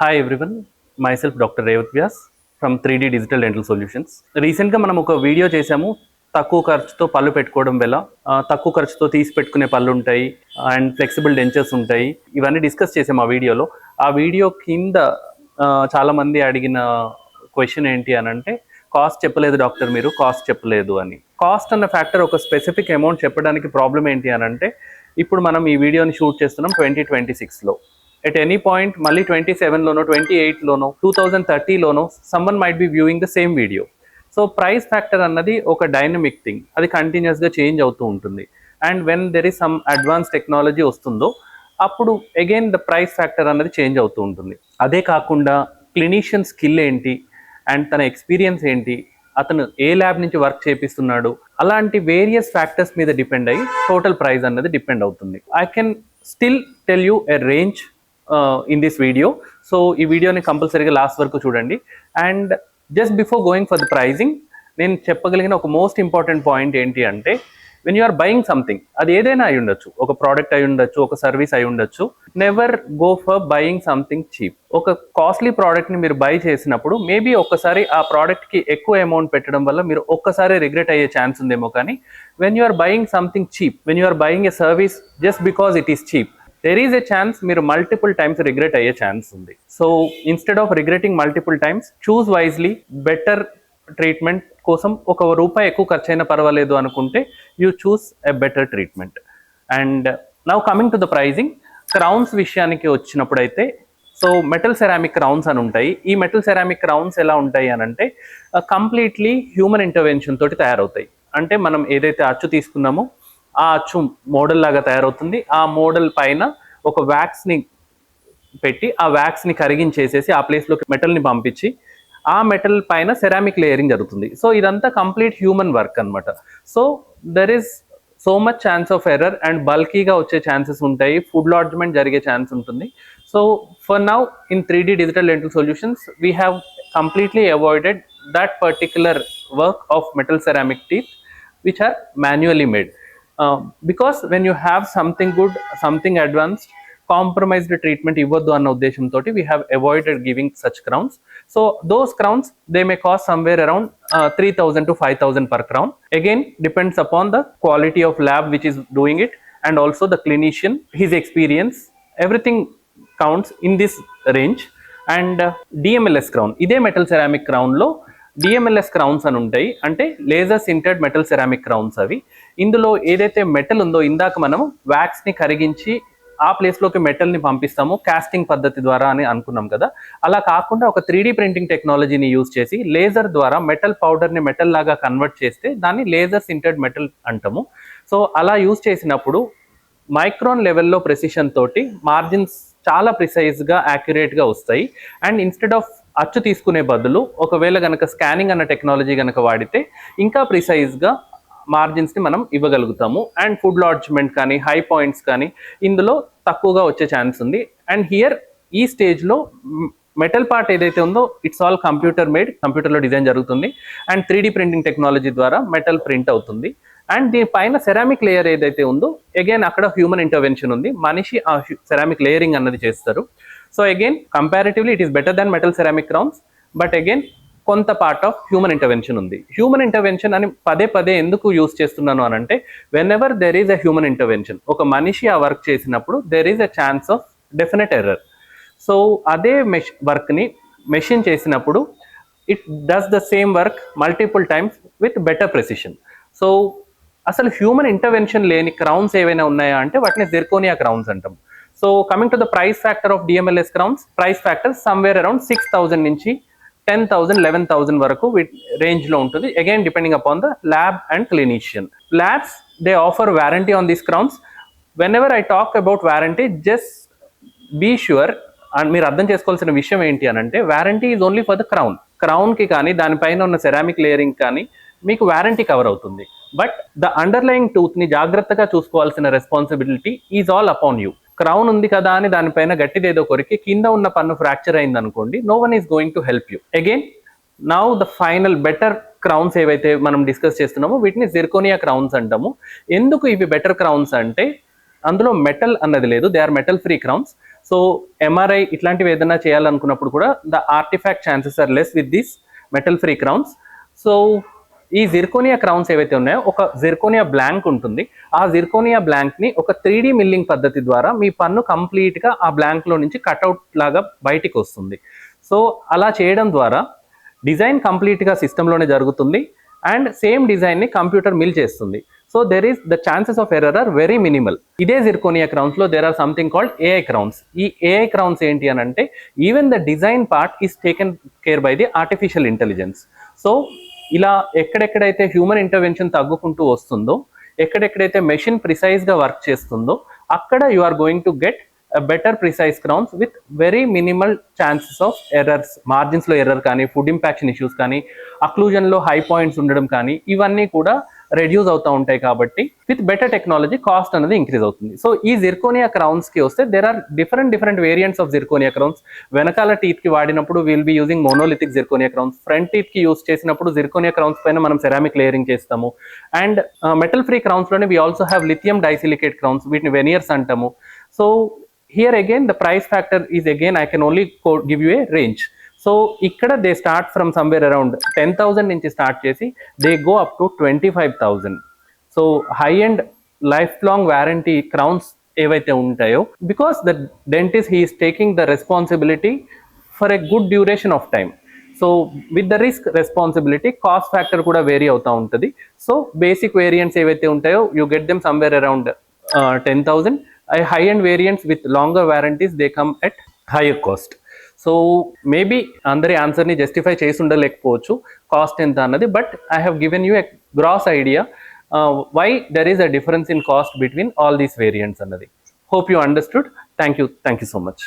Hi everyone, myself Dr. Revat Vyas from 3D Digital Dental Solutions. రీసెంట్గా మనం ఒక video చేసాము తక్కువ ఖర్చుతో పళ్ళు పెట్టుకోవడం వల్ల తక్కువ ఖర్చుతో తీసి పెట్టుకునే పళ్ళు ఉంటాయి అండ్ ఫ్లెక్సిబుల్ డెంచర్స్ ఉంటాయి. ఇవన్నీ డిస్కస్ చేసాము ఆ వీడియోలో. ఆ వీడియో కింద చాలామంది అడిగిన క్వశ్చన్ ఏంటి అని అంటే, కాస్ట్ చెప్పలేదు డాక్టర్, మీరు కాస్ట్ చెప్పలేదు అని. కాస్ట్ అన్న ఫ్యాక్టర్ ఒక స్పెసిఫిక్ అమౌంట్ చెప్పడానికి ప్రాబ్లం ఏంటి అని అంటే, ఇప్పుడు మనం ఈ వీడియోని షూట్ చేస్తున్నాం 2026లో. ఎట్ ఎనీ పాయింట్ మళ్ళీ 27లోనో 28లోనో 2030లోనో someone might be viewing the same video. So price factor అన్నది ఒక డైనమిక్ థింగ్, అది కంటిన్యూస్గా చేంజ్ అవుతూ ఉంటుంది. And when there is some advance technology వస్తుందో అప్పుడు అగైన్ ద ప్రైస్ ఫ్యాక్టర్ అన్నది చేంజ్ అవుతూ ఉంటుంది. అదే కాకుండా క్లినీషియన్ స్కిల్ ఏంటి అండ్ తన ఎక్స్పీరియన్స్ ఏంటి, అతను ఏ ల్యాబ్ నుంచి వర్క్ చేపిస్తున్నాడు, అలాంటి వేరియస్ ఫ్యాక్టర్స్ మీద డిపెండ్ అయ్యి టోటల్ ప్రైస్ అన్నది డిపెండ్ అవుతుంది. I can still tell you a range in this video. So ఈ వీడియోని కంపల్సరీగా లాస్ట్ వరకు చూడండి. And just before going for the pricing, నేను చెప్పగలిగిన ఒక మోస్ట్ ఇంపార్టెంట్ పాయింట్ ఏంటి అంటే, when you are buying something, అది ఏదైనా అయి ఉండొచ్చు, ఒక ప్రోడక్ట్ అయి ఉండొచ్చు, ఒక సర్వీస్ అయి ఉండొచ్చు, never go for buying something cheap. ఒక కాస్ట్లీ ప్రోడక్ట్ని మీరు బై చేసినప్పుడు మేబీ ఒక్కసారి ఆ ప్రోడక్ట్కి ఎక్కువ అమౌంట్ పెట్టడం వల్ల మీరు ఒక్కసారి రిగ్రెట్ అయ్యే ఛాన్స్ ఉందేమో. కానీ when you are buying something cheap, when you are buying a service just because it is cheap, there is a chance మీరు మల్టిపుల్ టైమ్స్ రిగ్రెట్ అయ్యే ఛాన్స్ ఉంది. So instead of regretting multiple times, choose wisely. Better treatment కోసం ఒక రూపాయి ఎక్కువ ఖర్చు అయినా పర్వాలేదు అనుకుంటే you choose a better treatment. And now coming to the pricing, crowns విషయానికి వచ్చినప్పుడు అయితే, సో మెటల్ సెరామిక్ క్రౌన్స్ అని ఉంటాయి. ఈ మెటల్ సెరామిక్ క్రౌన్స్ ఎలా ఉంటాయి అని అంటే, కంప్లీట్లీ హ్యూమన్ ఇంటర్వెన్షన్ తోటి తయారవుతాయి. అంటే మనం ఏదైతే అచ్చు తీసుకున్నామో ఆ అచ్చు మోడల్ లాగా తయారవుతుంది. ఆ మోడల్ పైన ఒక వ్యాక్స్ని పెట్టి ఆ వ్యాక్స్ని కరిగించేసేసి ఆ ప్లేస్లోకి మెటల్ని పంపించి ఆ మెటల్ పైన సెరామిక్ లేయరింగ్ జరుగుతుంది. సో ఇదంతా కంప్లీట్ హ్యూమన్ వర్క్ అనమాట. So there is so much chance of error and బల్కీగా వచ్చే ఛాన్సెస్ ఉంటాయి, ఫుడ్ లాడ్జ్మెంట్ జరిగే ఛాన్స్ ఉంటుంది. So for now in 3D Digital Dental Solutions we have completely avoided that particular work of metal ceramic teeth which are manually made. Because when you have something good, something advanced, compromised treatment ఇవ్వద్దు అన్న ఉద్దేశంతో we have avoided giving such crowns. So those crowns, they may cost somewhere around 3,000 to 5,000 per crown. Again depends upon the quality of lab which is doing it and also the clinician, his experience, everything counts in this range. And DMLS crown, ఇదే metal ceramic క్రౌన్లో DMLS crowns అని ఉంటాయి, అంటే laser సింటెడ్ metal ceramic crowns. అవి ఇందులో ఏదైతే metal ఉందో, ఇందాక మనం వ్యాక్స్ని కరిగించి ఆ ప్లేస్లోకి మెటల్ని పంపిస్తాము కాస్టింగ్ పద్ధతి ద్వారా అని అనుకున్నాం కదా. అలా కాకుండా ఒక 3D ప్రింటింగ్ టెక్నాలజీని యూజ్ చేసి లేజర్ ద్వారా మెటల్ పౌడర్ని మెటల్ లాగా కన్వర్ట్ చేస్తే దాన్ని లేజర్ సింటెడ్ మెటల్ అంటాము. సో అలా యూజ్ చేసినప్పుడు మైక్రాన్ లెవెల్లో ప్రెసిషన్ తోటి మార్జిన్స్ చాలా ప్రిసైజ్గా యాక్యురేట్గా వస్తాయి. అండ్ ఇన్స్టెడ్ ఆఫ్ అచ్చు తీసుకునే బదులు ఒకవేళ కనుక స్కానింగ్ అన్న టెక్నాలజీ కనుక వాడితే ఇంకా ప్రిసైజ్గా మార్జిన్స్ని మనం ఇవ్వగలుగుతాము. అండ్ ఫుడ్ లాడ్జ్మెంట్ కానీ హై పాయింట్స్ కానీ ఇందులో తక్కువగా వచ్చే ఛాన్స్ ఉంది. అండ్ హియర్ ఈ స్టేజ్లో మెటల్ పార్ట్ ఏదైతే ఉందో ఇట్స్ ఆల్ కంప్యూటర్ మేడ్, కంప్యూటర్లో డిజైన్ జరుగుతుంది అండ్ 3D ప్రింటింగ్ టెక్నాలజీ ద్వారా మెటల్ ప్రింట్ అవుతుంది. అండ్ దీనిపైన సెరామిక్ లేయర్ ఏదైతే ఉందో అగైన్ అక్కడ హ్యూమన్ ఇంటర్వెన్షన్ ఉంది, మనిషి ఆ సెరామిక్ లేయరింగ్ అన్నది చేస్తారు. So again comparatively it is better than metal ceramic crowns, but again కొంత పార్ట్ ఆఫ్ హ్యూమన్ ఇంటర్వెన్షన్ ఉంది. హ్యూమన్ ఇంటర్వెన్షన్ అని పదే పదే ఎందుకు యూజ్ చేస్తున్నాను అని అంటే, when ever there is a human intervention, ఒక మనిషి ఆ వర్క్ చేసినప్పుడు there is a chance of definite error. So అదే వర్క్ని మెషిన్ చేసినప్పుడు it does the same work multiple times with better precision. So అసలు హ్యూమన్ ఇంటర్వెన్షన్ లేని క్రౌన్స్ ఏవైనా ఉన్నాయా అంటే వాటిని జిర్కోనియా క్రౌన్స్ అంటాం. So coming to the price factor of DMLS crowns, price factor somewhere around 6,000 నుంచి 10,000, 11,000 వరకు రేంజ్లో ఉంటుంది. Again depending upon the lab and clinician. Labs they offer warranty on these crowns. Whenever I talk about warranty, just be sure, and మీరు అర్థం చేసుకోవాల్సిన విషయం ఏంటి అని అంటే, warranty is only for the క్రౌన్కి కానీ దానిపైన ఉన్న సెరామిక్ లేయరింగ్ కానీ మీకు వారంటీ కవర్ అవుతుంది. బట్ ద అండర్లయింగ్ టూత్ని జాగ్రత్తగా చూసుకోవాల్సిన responsibility is all upon you. Crown ఉంది కదా అని దానిపైన గట్టిదేదో కొరికి కింద ఉన్న పన్ను ఫ్రాక్చర్ అయింది అనుకోండి, no one is going to help you. Again now the final better crowns ఏవైతే మనం డిస్కస్ చేస్తున్నామో వీటిని జిర్కోనియా క్రౌన్స్ అంటాము. ఎందుకు ఇవి బెటర్ క్రౌన్స్ అంటే, అందులో మెటల్ అన్నది లేదు, they are metal free crowns. So MRI ఇట్లాంటివి ఏదైనా చేయాలనుకున్నప్పుడు కూడా the artifact chances are less with this metal free crowns. So ఈ జిర్కోనియా క్రౌన్స్ ఏవైతే ఉన్నాయో ఒక జిర్కోనియా బ్లాంక్ ఉంటుంది. ఆ జిర్కోనియా బ్లాంక్ని ఒక 3D మిల్లింగ్ పద్ధతి ద్వారా మీ పన్ను కంప్లీట్గా ఆ బ్లాంక్లో నుంచి కట్అవుట్ లాగా బయటికి వస్తుంది. సో అలా చేయడం ద్వారా డిజైన్ కంప్లీట్గా సిస్టంలోనే జరుగుతుంది అండ్ సేమ్ డిజైన్ని కంప్యూటర్ మిల్ చేస్తుంది. So there is the chances of error are very minimal. ఇదే జిర్కోనియా క్రౌన్స్లో there are something called AI crowns. ఈ ఏఐ క్రౌన్స్ ఏంటి అని అంటే even the design part is taken care by the artificial intelligence. So ఇలా ఎక్కడెక్కడైతే human intervention తగ్గుకుంటూ వస్తుందో, ఎక్కడెక్కడైతే మెషిన్ ప్రిసైజ్గా వర్క్ చేస్తుందో అక్కడ you are going to get better precise crowns with very minimal chances of errors. మార్జిన్స్లో ఎర్రర్ కానీ, food impaction issues కానీ, అక్లూజన్లో హై పాయింట్స్ ఉండడం కానీ ఇవన్నీ కూడా రెడ్యూస్ అవుతూ ఉంటాయి. కాబట్టి విత్ బెటర్ టెక్నాలజీ కాస్ట్ అనేది ఇంక్రీజ్ అవుతుంది. సో ఈ జిర్కోనియా క్రౌన్స్కి వస్తే there are different variants of zirconia crowns. వెనకాల టీత్కి వాడినప్పుడు will be using monolithic zirconia crowns. Front టీత్కి యూజ్ చేసినప్పుడు జిర్కోనియా క్రౌన్స్ పైన మనం సెరామిక్ లేయరింగ్ చేస్తాము. అండ్ మెటల్ ఫ్రీ క్రౌన్స్లోనే we also have lithium disilicate crowns, వీటిని వెనియర్స్ అంటాము. So here again the price factor is again I can only give you a range. So ikkada they start from somewhere around 10,000 nunchi start chesi they go up to 25,000. So high end lifelong warranty crowns evaithe untayo, because the dentist he is taking the responsibility for a good duration of time. So with the risk responsibility cost factor kuda vary avutha untadi. So basic variants evaithe untayo you get them somewhere around 10,000. High-end variants with longer warranties they come at higher cost. So maybe అందరి ఆన్సర్ని justify చేసి ఉండలేకపోవచ్చు cost ఎంత అన్నది, but I have given you a gross idea why there is a difference in cost between all these variants అన్నది. Hope you understood. Thank you so much.